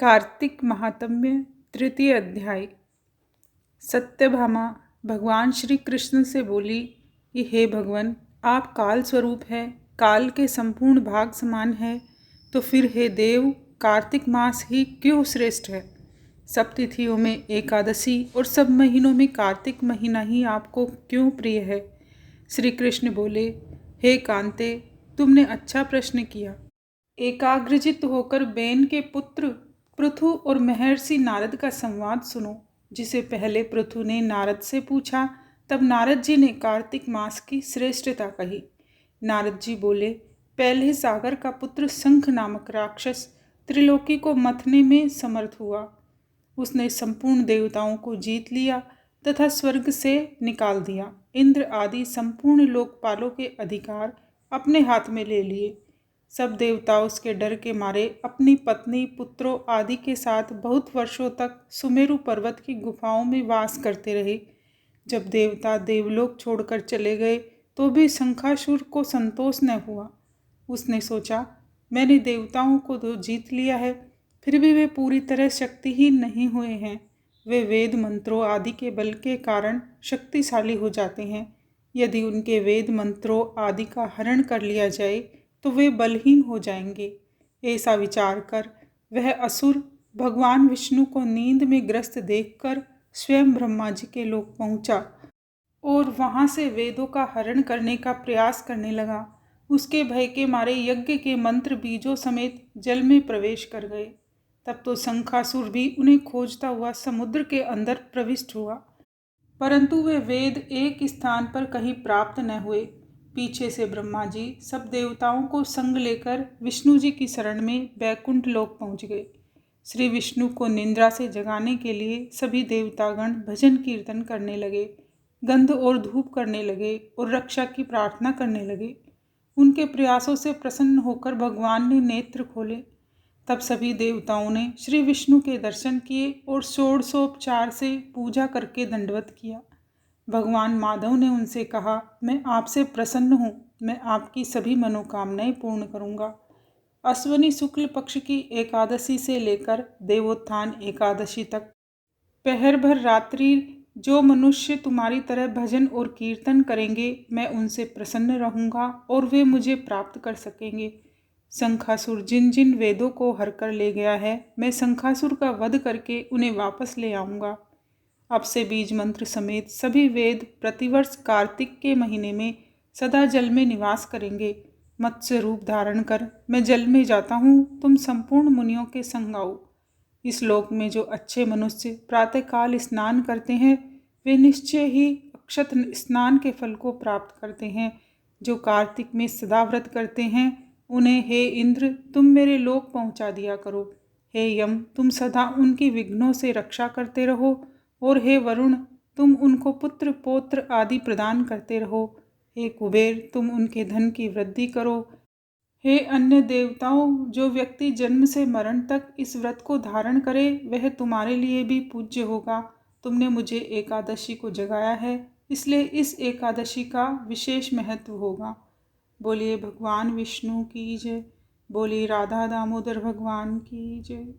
कार्तिक महात्म्य तृतीय अध्याय। सत्यभामा भगवान श्री कृष्ण से बोली कि हे भगवान, आप काल स्वरूप है, काल के संपूर्ण भाग समान है, तो फिर हे देव, कार्तिक मास ही क्यों श्रेष्ठ है। सब तिथियों में एकादशी और सब महीनों में कार्तिक महीना ही आपको क्यों प्रिय है। श्री कृष्ण बोले, हे कांते, तुमने अच्छा प्रश्न किया। एकाग्रचित्त होकर बेन के पुत्र पृथु और महर्षि नारद का संवाद सुनो, जिसे पहले पृथु ने नारद से पूछा। तब नारद जी ने कार्तिक मास की श्रेष्ठता कही। नारद जी बोले, पहले सागर का पुत्र शंख नामक राक्षस त्रिलोकी को मथने में समर्थ हुआ। उसने संपूर्ण देवताओं को जीत लिया तथा स्वर्ग से निकाल दिया। इंद्र आदि संपूर्ण लोकपालों के अधिकार अपने हाथ में ले लिए। सब देवता उसके डर के मारे अपनी पत्नी, पुत्रों आदि के साथ बहुत वर्षों तक सुमेरु पर्वत की गुफाओं में वास करते रहे। जब देवता देवलोक छोड़कर चले गए तो भी शंखासुर को संतोष न हुआ। उसने सोचा, मैंने देवताओं को तो जीत लिया है, फिर भी वे पूरी तरह शक्तिहीन नहीं हुए हैं। वे वेद मंत्रों आदि के बल के कारण शक्तिशाली हो जाते हैं। यदि उनके वेद मंत्रों आदि का हरण कर लिया जाए तो वे बलहीन हो जाएंगे। ऐसा विचार कर वह असुर भगवान विष्णु को नींद में ग्रस्त देखकर स्वयं ब्रह्मा जी के लोक पहुंचा और वहां से वेदों का हरण करने का प्रयास करने लगा। उसके भय के मारे यज्ञ के मंत्र बीजों समेत जल में प्रवेश कर गए। तब तो शंखासुर भी उन्हें खोजता हुआ समुद्र के अंदर प्रविष्ट हुआ, परंतु वे वेद एक स्थान पर कहीं प्राप्त न हुए। पीछे से ब्रह्मा जी सब देवताओं को संग लेकर विष्णु जी की शरण में बैकुंठ लोक पहुंच गए। श्री विष्णु को निद्रा से जगाने के लिए सभी देवतागण भजन कीर्तन करने लगे, गंध और धूप करने लगे और रक्षा की प्रार्थना करने लगे। उनके प्रयासों से प्रसन्न होकर भगवान ने नेत्र खोले। तब सभी देवताओं ने श्री विष्णु के दर्शन किए और षोडशोपचार से पूजा करके दंडवत किया। भगवान माधव ने उनसे कहा, मैं आपसे प्रसन्न हूँ, मैं आपकी सभी मनोकामनाएं पूर्ण करूँगा। अश्विनी शुक्ल पक्ष की एकादशी से लेकर देवोत्थान एकादशी तक पहर भर रात्रि जो मनुष्य तुम्हारी तरह भजन और कीर्तन करेंगे, मैं उनसे प्रसन्न रहूँगा और वे मुझे प्राप्त कर सकेंगे। शंखासुर जिन जिन वेदों को हर कर ले गया है, मैं शंखासुर का वध करके उन्हें वापस ले आऊँगा। अब से बीज मंत्र समेत सभी वेद प्रतिवर्ष कार्तिक के महीने में सदा जल में निवास करेंगे। मत्स्य रूप धारण कर मैं जल में जाता हूँ, तुम संपूर्ण मुनियों के संग आओ। इस लोक में जो अच्छे मनुष्य प्रातःकाल स्नान करते हैं, वे निश्चय ही अक्षत स्नान के फल को प्राप्त करते हैं। जो कार्तिक में सदा व्रत करते हैं, उन्हें हे इंद्र, तुम मेरे लोक पहुँचा दिया करो। हे यम, तुम सदा उनकी विघ्नों से रक्षा करते रहो। और हे वरुण, तुम उनको पुत्र पौत्र आदि प्रदान करते रहो। हे कुबेर, तुम उनके धन की वृद्धि करो। हे अन्य देवताओं, जो व्यक्ति जन्म से मरण तक इस व्रत को धारण करे, वह तुम्हारे लिए भी पूज्य होगा। तुमने मुझे एकादशी को जगाया है, इसलिए इस एकादशी का विशेष महत्व होगा। बोलिए भगवान विष्णु की जय। बोलिए राधा दामोदर भगवान की जय।